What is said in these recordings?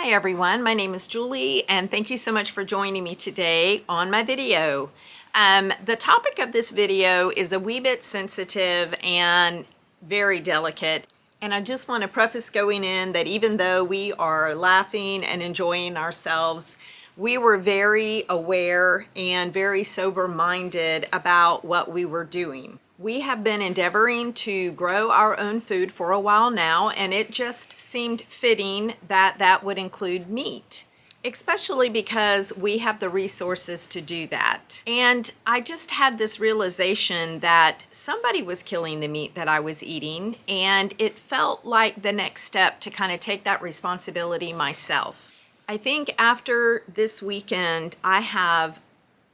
Hi everyone, my name is Julie and thank you so much for joining me today on my video. The topic of this video is a wee bit sensitive and very delicate. And I just want to preface going in that even though we are laughing and enjoying ourselves, we were very aware and very sober-minded about what we were doing. We have been endeavoring to grow our own food for a while now, and it just seemed fitting that that would include meat, especially because we have the resources to do that. And I just had this realization that somebody was killing the meat that I was eating, and it felt like the next step to kind of take that responsibility myself. I think after this weekend, I have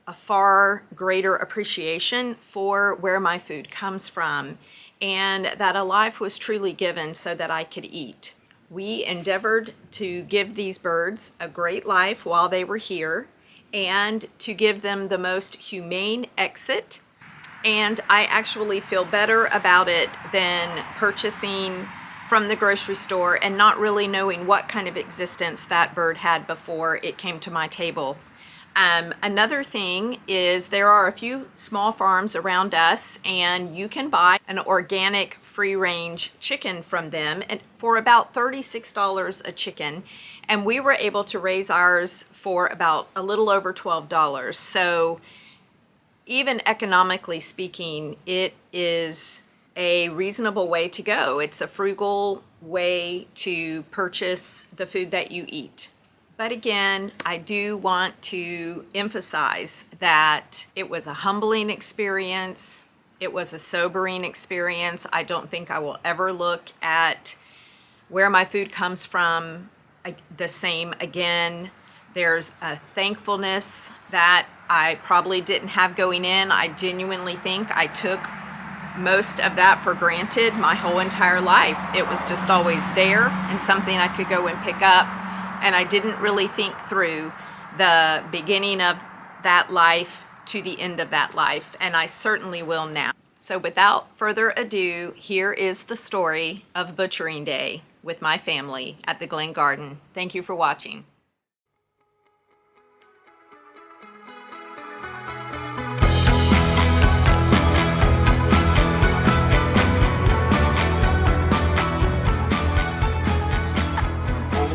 a far greater appreciation for where my food comes from and that a life was truly given so that I could eat. We endeavored to give these birds a great life while they were here and to give them the most humane exit, and I actually feel better about it than purchasing from the grocery store and not really knowing what kind of existence that bird had before it came to my table. Another thing is there are a few small farms around us and you can buy an organic free-range chicken from them and for about $36 a chicken, and we were able to raise ours for about a little over $12. So even economically speaking, it is a reasonable way to go. It's a frugal way to purchase the food that you eat. But again, I do want to emphasize that it was a humbling experience. It was a sobering experience. I don't think I will ever look at where my food comes from the same again. There's a thankfulness that I probably didn't have going in. I genuinely think I took most of that for granted my whole entire life. It was just always there and something I could go and pick up. And I didn't really think through the beginning of that life to the end of that life, and I certainly will now. So without further ado, here is the story of Butchering Day with my family at the Glen Garden. Thank you for watching.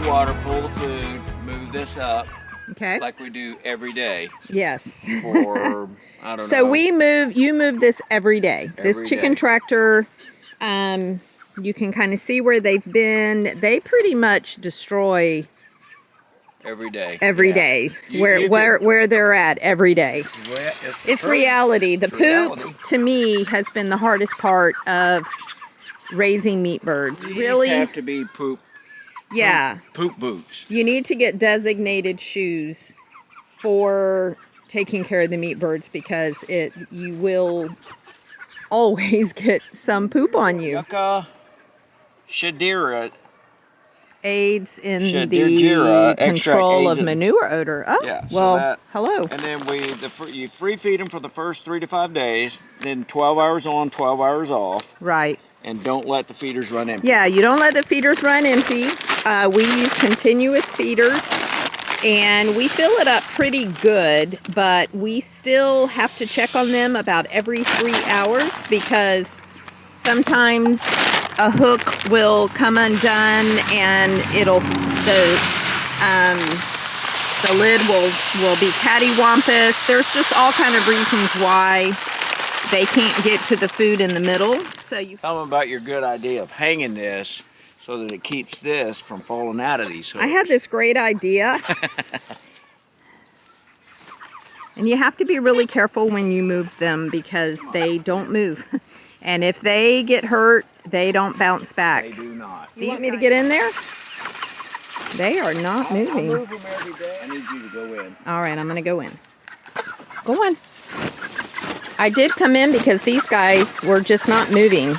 Water, pull the food, move this up. Okay. Like we do every day. Yes. For, I don't know. So you move this every day. This chicken tractor, you can kind of see where they've been. They pretty much destroy every day. Every day. Where they're at every day. It's reality. The poop, to me, has been the hardest part of raising meat birds. These really have to be poop. Yeah. Poop boots. You need to get designated shoes for taking care of the meat birds because you will always get some poop on you. Yucca Shadira aids in the control of manure odor. Oh, yeah, well, hello. And then you free feed them for the first 3 to 5 days, then 12 hours on, 12 hours off. Right. And don't let the feeders run empty. Yeah, you don't let the feeders run empty. We use continuous feeders, and we fill it up pretty good, but we still have to check on them about every 3 hours because sometimes a hook will come undone and the lid will be cattywampus. There's just all kind of reasons why they can't get to the food in the middle. So you tell them about your good idea of hanging this so that it keeps this from falling out of these hooks. I had this great idea. And you have to be really careful when you move them because they don't move. And if they get hurt, they don't bounce back. They do not. You want me to get in there? They are not moving. I move them every day. I need you to go in. All right, I'm going to go in. Go on. I did come in because these guys were just not moving.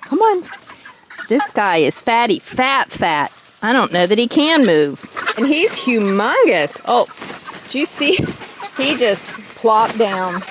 Come on. This guy is fatty, fat. I don't know that he can move. And he's humongous. Oh, did you see? He just plopped down.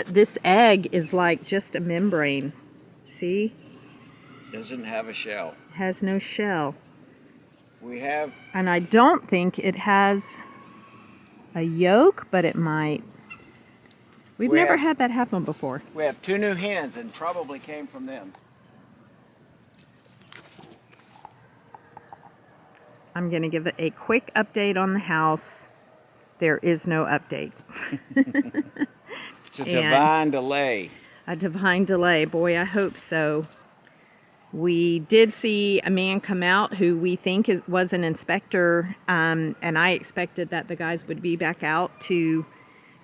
But this egg is like just a membrane. See? Doesn't have a shell. Has no shell. We have... And I don't think it has a yolk, but it might. We've never had that happen before. We have 2 new hens and probably came from them. I'm going to give it a quick update on the house. There is no update. It's a divine delay. A divine delay. Boy, I hope so. We did see a man come out who we think was an inspector, and I expected that the guys would be back out to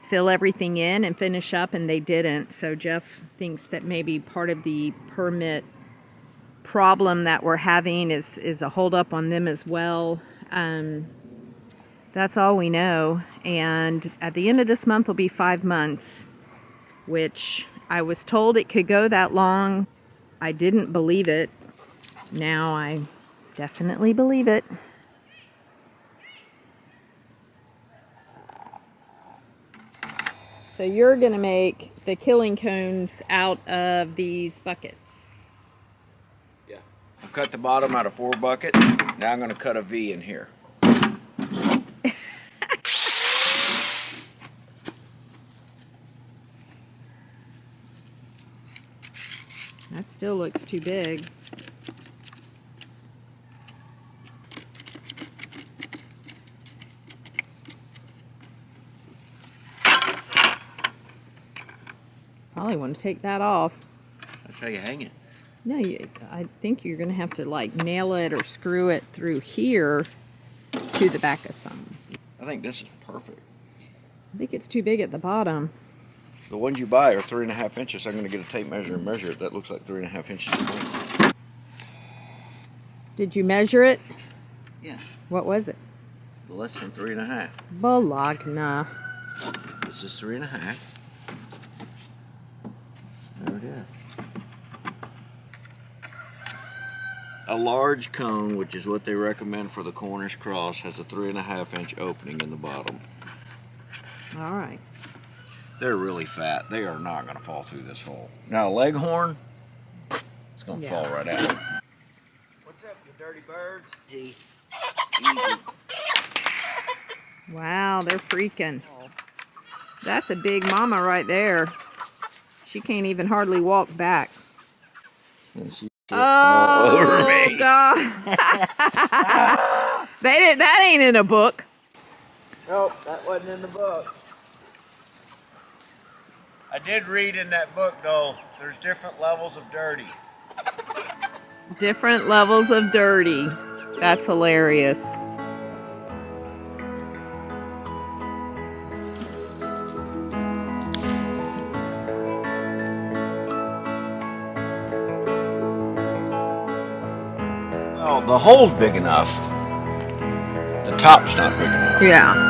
fill everything in and finish up, and they didn't. So Jeff thinks that maybe part of the permit problem that we're having is a holdup on them as well. That's all we know. And at the end of this month will be 5 months, which I was told it could go that long. I didn't believe it. Now I definitely believe it. So you're going to make the killing cones out of these buckets. Yeah. I've cut the bottom out of 4 buckets. Now I'm going to cut a V in here. That still looks too big. Probably want to take that off. That's how you hang it. No, I think you're going to have to like nail it or screw it through here to the back of something. I think this is perfect. I think it's too big at the bottom. The ones you buy are 3.5 inches. I'm going to get a tape measure and measure it. That looks like 3.5 inches. Did you measure it? Yeah. What was it? Less than 3.5. Bologna. This is 3.5. There it is. A large cone, which is what they recommend for the Cornish cross, has a 3.5 inch opening in the bottom. All right. They're really fat. They are not going to fall through this hole. Now, a leghorn, it's going to fall right out. What's up, you dirty birds? Easy. Wow, they're freaking. That's a big mama right there. She can't even hardly walk back. And she all over me. God. That ain't in a book. Nope, that wasn't in the book. I did read in that book, though, there's different levels of dirty. Different levels of dirty. That's hilarious. Well, the hole's big enough. The top's not big enough. Yeah.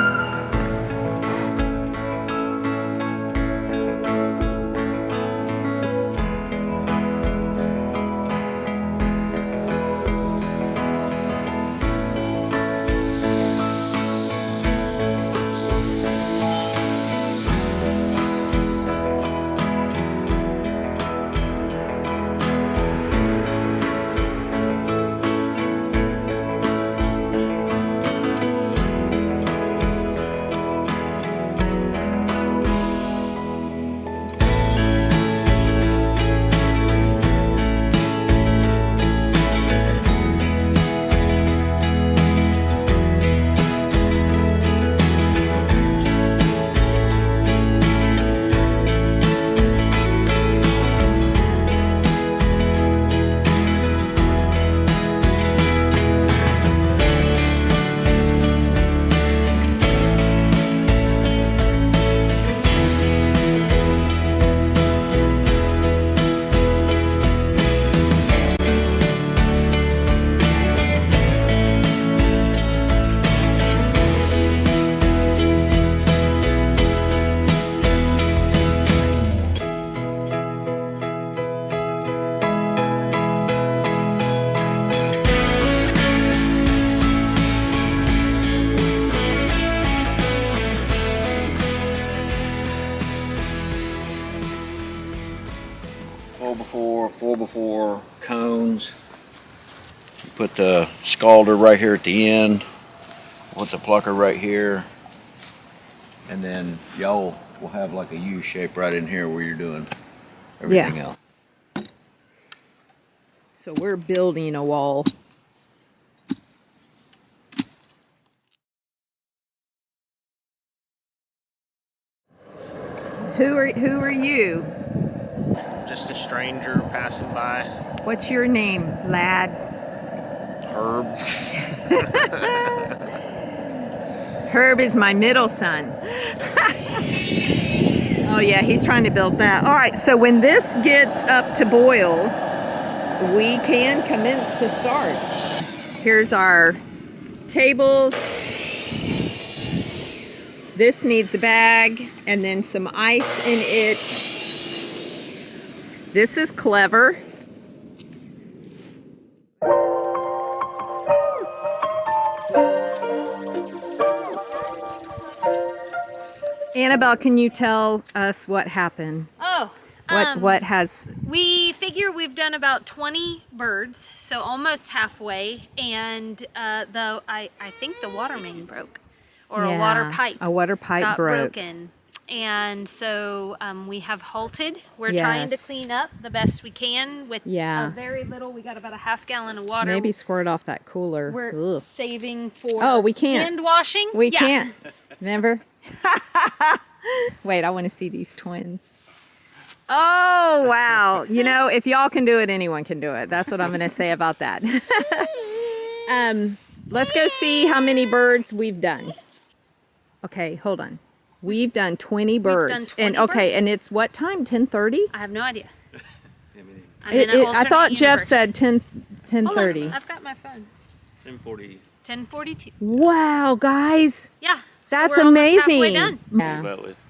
4x4 cones. You put the scalder right here at the end. Put the plucker right here. And then y'all will have like a U shape right in here where you're doing everything else. So we're building a wall. Who are you? Just a stranger passing by. What's your name, lad? Herb. Herb is my middle son. Oh yeah, he's trying to build that. All right, so when this gets up to boil, we can commence to start. Here's our tables. This needs a bag and then some ice in it. This is clever. Annabelle, can you tell us what happened? Oh, What has... we figure we've done about 20 birds, so almost halfway, and though I think the water main broke, or a water pipe. A water pipe got broke. broken. And so we have halted. We're trying to clean up the best we can with very little. We got about a half gallon of water. Maybe squirt off that cooler. We're saving for we can't. hand washing. We can't. Never. Wait, I want to see these twins. Oh, wow. You know, if y'all can do it, anyone can do it. That's what I'm going to say about that. Let's go see how many birds we've done. Okay, hold on. We've done 20 birds. We've done 20 and okay, birds. and it's what time? 10:30? I have no idea. I thought Jeff said 10:30. I've got my phone. 10:40. 10:42. Wow, guys. Yeah. That's so we're almost halfway amazing. done. Yeah. But with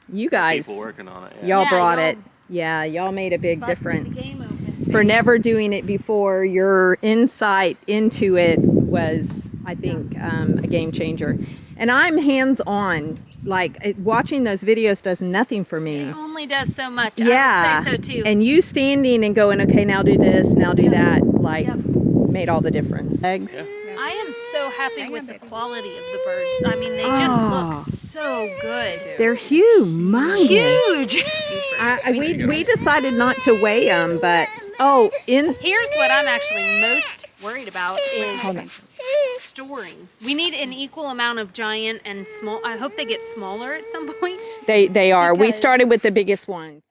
You guys, people working on it. y'all Yeah, brought y'all it. Yeah, y'all made a big busted the difference. game open. For never doing it before, your insight into it was, I think, a game changer. And I'm hands-on. Like, watching those videos does nothing for me. It only does so much. Yeah. I would say so too. And you standing and going, okay, now do this, now do that, like, Yep. made all the difference. Eggs. Yeah. I am so happy with the quality of the birds. I mean, they just look so good. They're humongous. Huge. We decided not to weigh them, but Here's what I'm actually most worried about is storing. We need an equal amount of giant and small. I hope they get smaller at some point. they are. We Because- started with the biggest ones.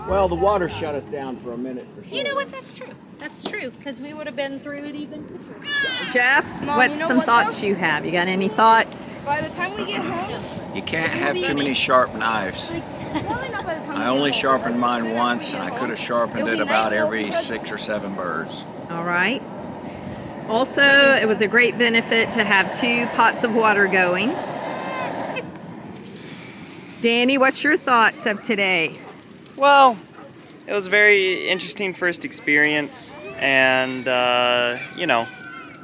Well, the water shut us down for a minute for sure. You know what? That's true. That's true, because we would have been through it even quicker. Jeff, Mom, you know some what, thoughts though? you have? You got any thoughts? By the time we get home, You can't have too many sharp knives. probably not by the time I only sharpened mine once, and I could have sharpened it about every 6 or 7 birds. All right. Also, it was a great benefit to have 2 pots of water going. Danny, what's your thoughts of today? Well, it was a very interesting first experience, and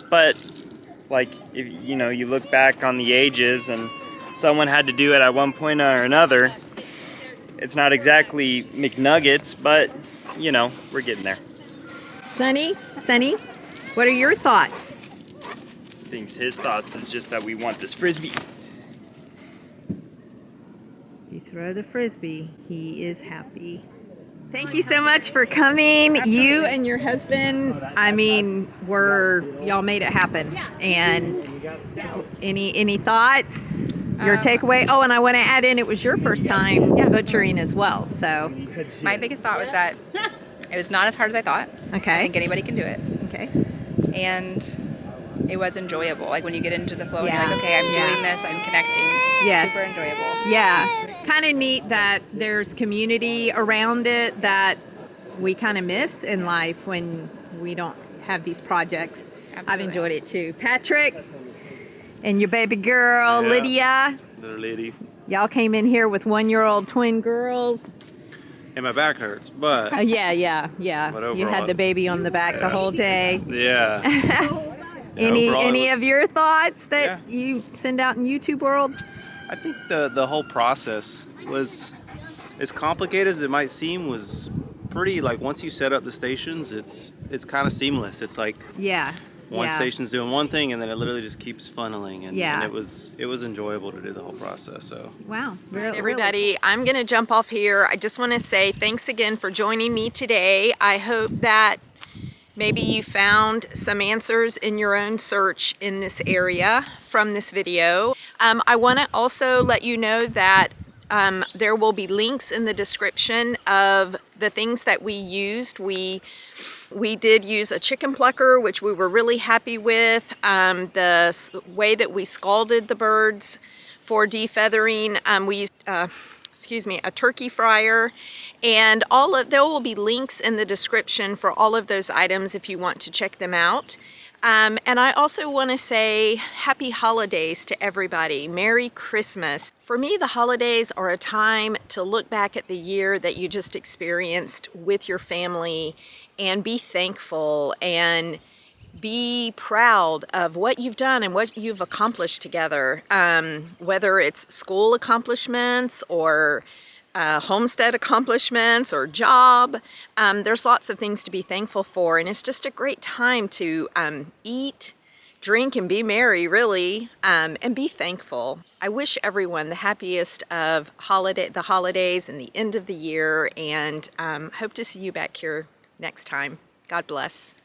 but like if you look back on the ages, and someone had to do it at one point or another. It's not exactly McNuggets, but we're getting there. Sunny, what are your thoughts? I think his thoughts is just that we want this frisbee. You throw the frisbee, he is happy. Thank you so much for coming. You and your husband, I mean, y'all made it happen. And any thoughts? Your takeaway? Oh, and I want to add in, it was your first time butchering as well. So, my biggest thought was that it was not as hard as I thought. I okay, think anybody can do it. okay, And it was enjoyable. Like when you get into the flow and Yeah. you're like, okay, I'm Yeah. doing this, I'm connecting. Yes. Super enjoyable. yeah. kind of neat that there's community around it that we kind of miss in life when we don't have these projects. I've Absolutely. enjoyed it too. Patrick and your baby girl, Yeah. Lydia. Little lady. Y'all came in here with 1-year-old twin girls. And my back hurts, but Yeah. But You overall- had the baby on the back the whole day. yeah. Any overall it of was- your thoughts that Yeah. you send out in YouTube world? I think the whole process was as complicated as it might seem. Was pretty, like, once you set up the stations, it's kind of seamless. It's like Yeah. one yeah. station's doing one thing, and then it literally just keeps funneling. And, Yeah. and it was enjoyable to do the whole process. So Wow. Everybody, I'm going to jump off here. I just want to say thanks again for joining me today. I hope that maybe you found some answers in your own search in this area from this video. I want to also let you know that there will be links in the description of the things that we used. We did use a chicken plucker, which we were really happy with. The way that we scalded the birds for defeathering, we used a turkey fryer, and there will be links in the description for all of those items if you want to check them out. And I also want to say happy holidays to everybody. Merry Christmas. For me, the holidays are a time to look back at the year that you just experienced with your family and be thankful and be proud of what you've done and what you've accomplished together, whether it's school accomplishments or homestead accomplishments or job. There's lots of things to be thankful for, and it's just a great time to eat, drink, and be merry, really, and be thankful. I wish everyone the happiest of the holidays and the end of the year, and hope to see you back here next time. God bless.